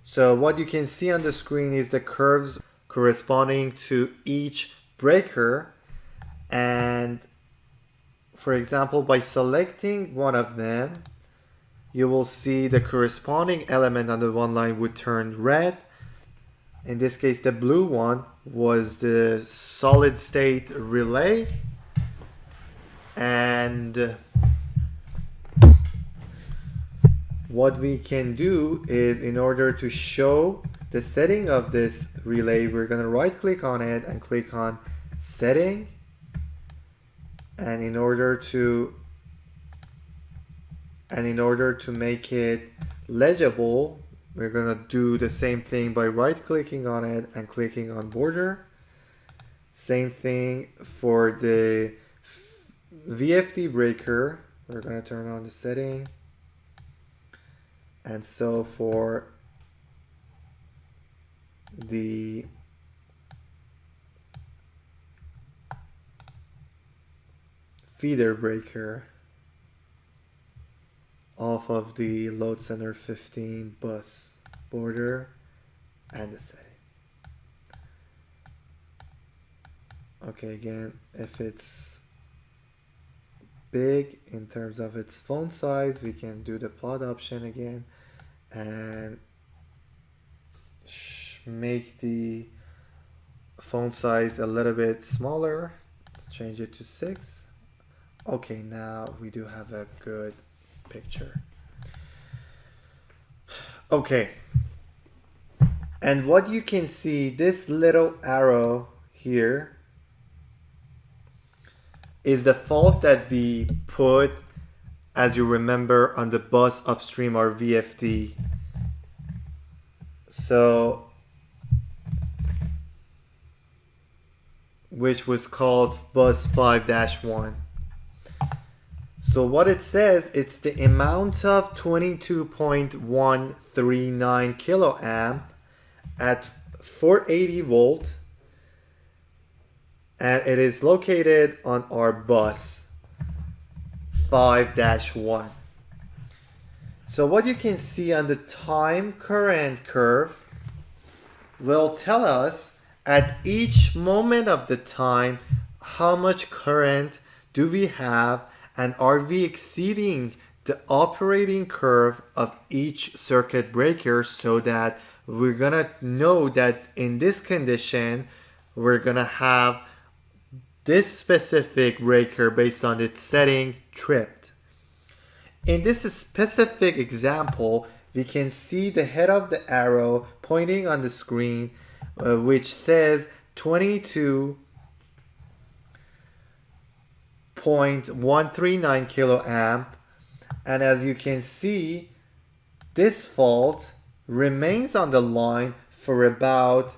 So what you can see on the screen is the curves corresponding to each breaker. And for example, by selecting one of them, you will see the corresponding element on the one line would turn red. In this case, the blue one was the solid state relay. And what we can do is, in order to show the setting of this relay, we're going to right click on it and click on setting. And in order to make it legible, we're going to do the same thing by right clicking on it and clicking on border. Same thing for the VFD breaker, we're going to turn on the setting. And so for the feeder breaker off of the load center 15 bus, border, and the setting. Okay, again, if it's big in terms of its font size, we can do the plot option again and make the font size a little bit smaller, change it to 6. Okay, now we do have a good picture. Okay, and what you can see, this little arrow here is the fault that we put, as you remember, on the bus upstream or VFD. So, which was called bus 5-1. So what it says, it's the amount of 22.139 kiloamp at 480 volt, and it is located on our bus 5-1. So what you can see on the time current curve will tell us at each moment of the time how much current do we have, and are we exceeding the operating curve of each circuit breaker, so that we're gonna know that in this condition we're gonna have this specific breaker based on its setting tripped. In this specific example, we can see the head of the arrow pointing on the screen, which says 22.139 kiloamp, and as you can see, this fault remains on the line for about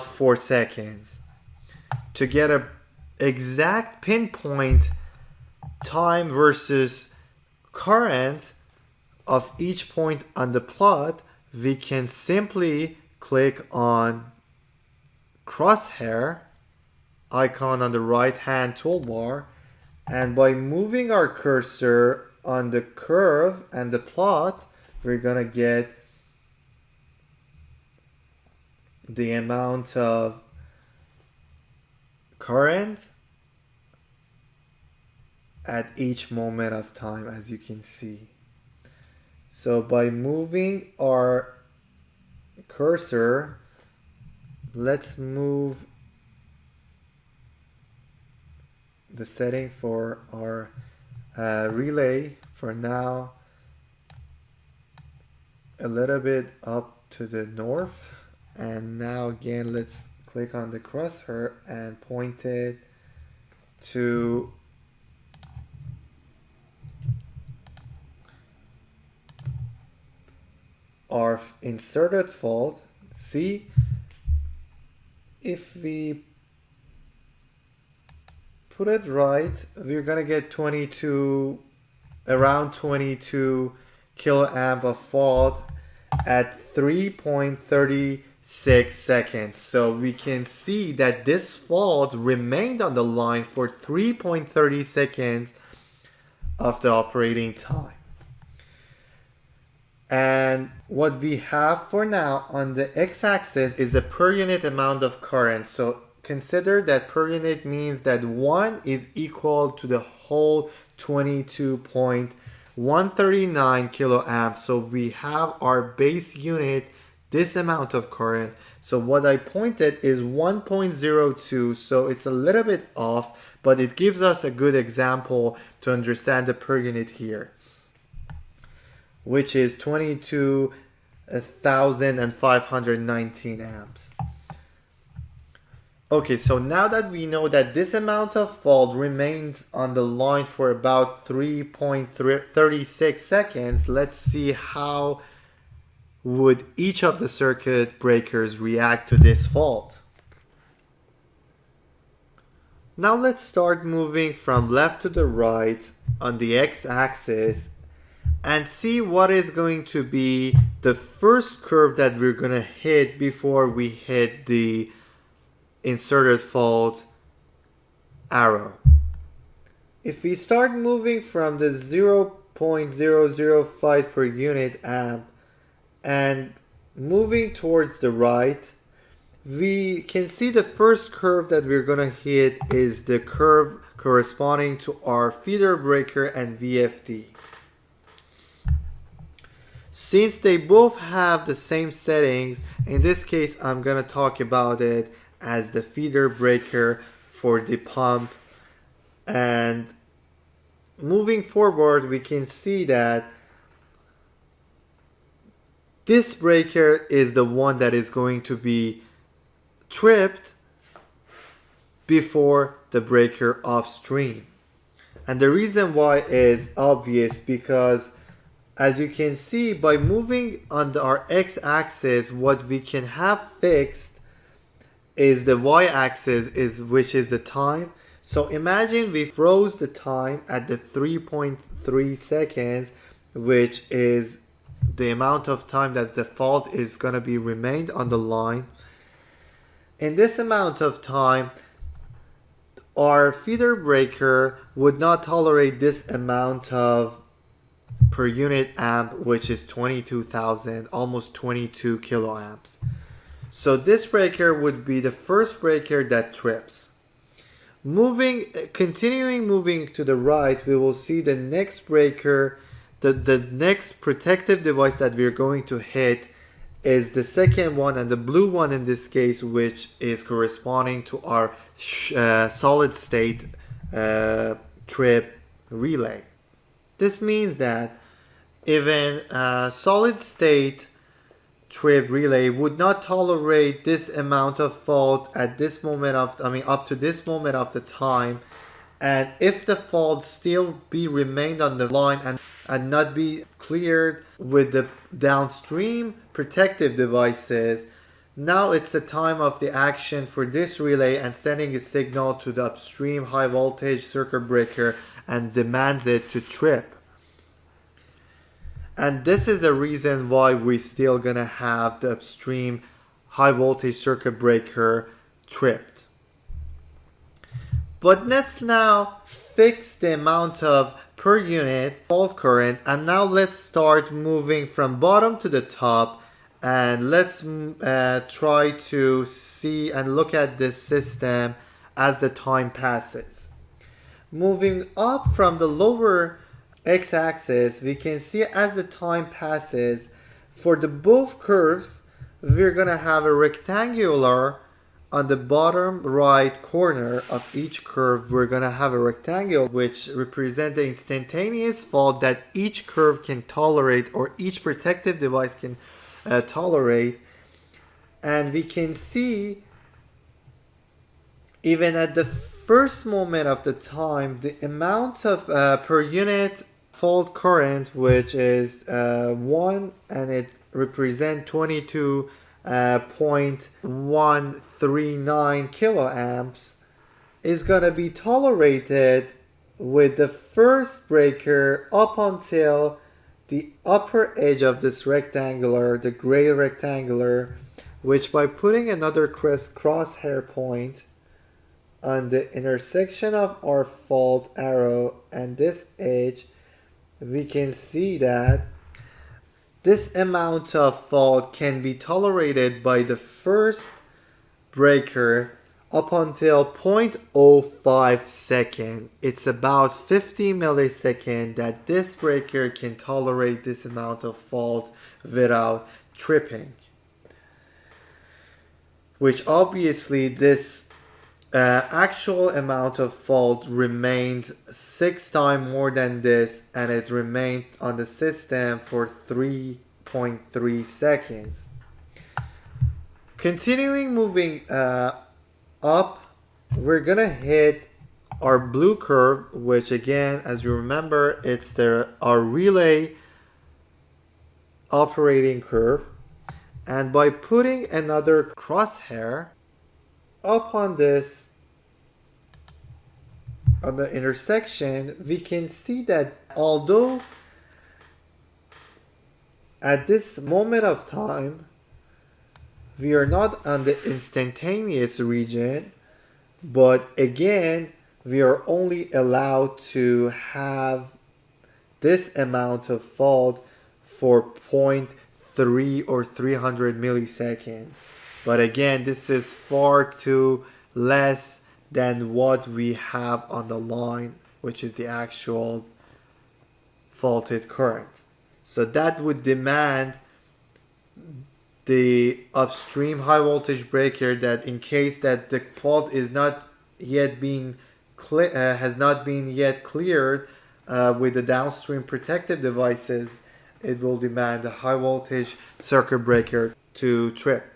4 seconds. To get an exact pinpoint time versus current of each point on the plot, we can simply click on crosshair icon on the right hand toolbar, and by moving our cursor on the curve and the plot, we're gonna get the amount of current at each moment of time, as you can see. So by moving our cursor, let's move the setting for our relay for now a little bit up to the north. And now again, let's click on the crosshair and point it to our inserted fault. See, if we put it right, we're gonna get around 22 kiloamp of fault at 3.36 seconds. So we can see that this fault remained on the line for 3.30 seconds of the operating time. And what we have for now on the x-axis is the per unit amount of current. So consider that per unit means that 1 is equal to the whole 22.139 kiloamps. So we have our base unit, this amount of current. So what I pointed is 1.02, so it's a little bit off, but it gives us a good example to understand the per unit here, which is 22,519 amps. Okay, so now that we know that this amount of fault remains on the line for about 3.36 seconds, let's see how would each of the circuit breakers react to this fault. Now let's start moving from left to the right on the x-axis and see what is going to be the first curve that we're going to hit before we hit the inserted fault arrow. If we start moving from the 0.005 per unit amp and moving towards the right, we can see the first curve that we're going to hit is the curve corresponding to our feeder breaker and VFD. Since they both have the same settings, in this case I'm going to talk about it as the feeder breaker for the pump. And moving forward, we can see that this breaker is the one that is going to be tripped before the breaker upstream. And the reason why is obvious, because as you can see, by moving on our x-axis, what we can have fixed is the y-axis, which is the time. So imagine we froze the time at the 3.3 seconds, which is the amount of time that the fault is going to be remained on the line. In this amount of time, our feeder breaker would not tolerate this amount of per unit amp, which is 22,000, almost 22 kiloamps. So this breaker would be the first breaker that trips. Continuing moving to the right, we will see the next breaker. The next protective device that we're going to hit is the second one, and the blue one in this case, which is corresponding to our solid state trip relay. This means that even a solid state trip relay would not tolerate this amount of fault at this moment of, up to this moment of the time. And if the fault still remained on the line and not be cleared with the downstream protective devices, now it's the time of the action for this relay and sending a signal to the upstream high voltage circuit breaker and demands it to trip. And this is a reason why we're still gonna have the upstream high voltage circuit breaker tripped. But let's now fix the amount of per unit fault current, and now let's start moving from bottom to the top, and let's try to see and look at this system as the time passes. Moving up from the lower x-axis, we can see as the time passes, for the both curves, we're gonna have a rectangular on the bottom right corner of each curve. We're gonna have a rectangle which represents the instantaneous fault that each curve can tolerate, or each protective device can tolerate. And we can see even at the first moment of the time, the amount of per unit fault current, which is 1, and it represents 22.139 kiloamps, is going to be tolerated with the first breaker up until the upper edge of this rectangular, the gray rectangular, which by putting another crosshair point on the intersection of our fault arrow and this edge, we can see that this amount of fault can be tolerated by the first breaker up until 0.05 second. It's about 50 milliseconds that this breaker can tolerate this amount of fault without tripping. Which obviously this actual amount of fault remained 6 times more than this, and it remained on the system for 3.3 seconds. Continuing moving up, we're gonna hit our blue curve, which again, as you remember, it's our relay operating curve. And by putting another crosshair up on this, on the intersection, we can see that although at this moment of time we are not on the instantaneous region, but again we are only allowed to have this amount of fault for 0.3 or 300 milliseconds. But again, this is far too less than what we have on the line, which is the actual faulted current. So that would demand the upstream high voltage breaker that in case that the fault is not yet being has not been yet cleared with the downstream protective devices, it will demand a high voltage circuit breaker to trip.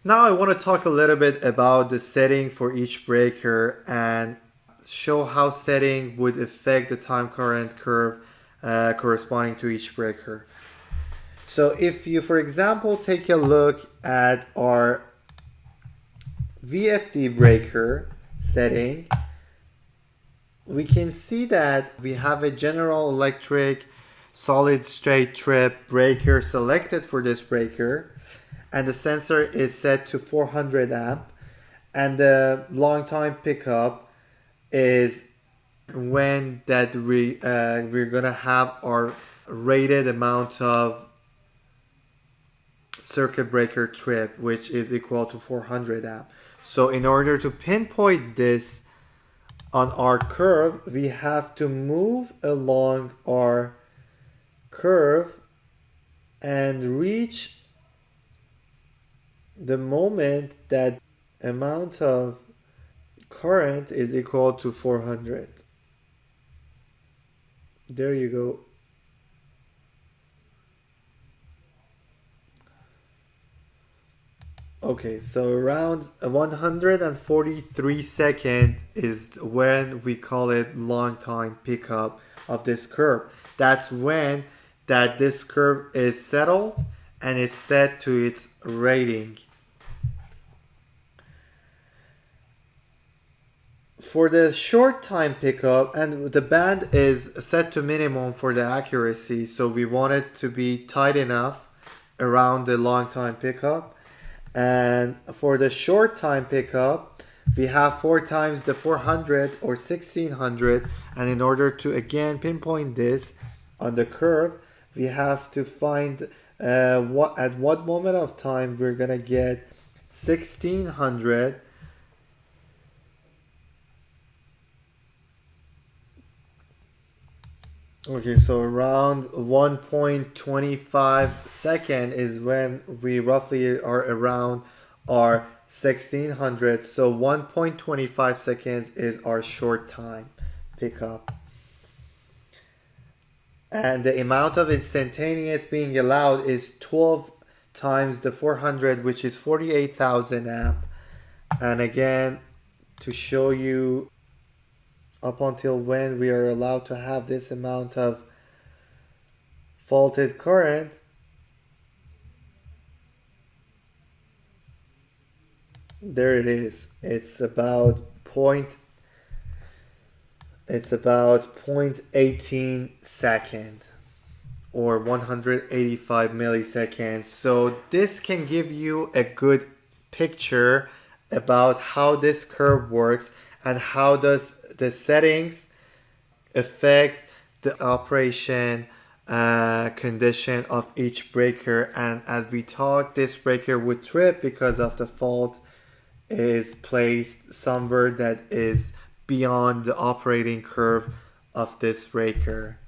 Now I want to talk a little bit about the setting for each breaker and show how setting would affect the time current curve corresponding to each breaker. So if you, for example, take a look at our VFD breaker setting, we can see that we have a General Electric solid state trip breaker selected for this breaker, and the sensor is set to 400 amp, and the long time pickup is when that we're gonna have our rated amount of circuit breaker trip, which is equal to 400 amp. So in order to pinpoint this on our curve, we have to move along our curve and reach the moment that amount of current is equal to 400. There you go. Okay, so around 143 seconds is when we call it long time pickup of this curve. That's when that this curve is settled and is set to its rating. For the short time pickup, and the band is set to minimum for the accuracy, so we want it to be tight enough around the long time pickup. And for the short time pickup, we have 4 times the 400 or 1600, and in order to again pinpoint this on the curve, we have to find at what moment of time we're gonna get 1600 Okay, so around 1.25 second is when we roughly are around our 1600. So 1.25 seconds is our short time pickup. And the amount of instantaneous being allowed is 12 times the 400, which is 48,000 amp. And again, to show you up until when we are allowed to have this amount of faulted current, there it is. It's about 0.18 second or 185 milliseconds. So this can give you a good picture about how this curve works and how does the settings affect the operation condition of each breaker, and as we talked, this breaker would trip because of the fault is placed somewhere that is beyond the operating curve of this breaker.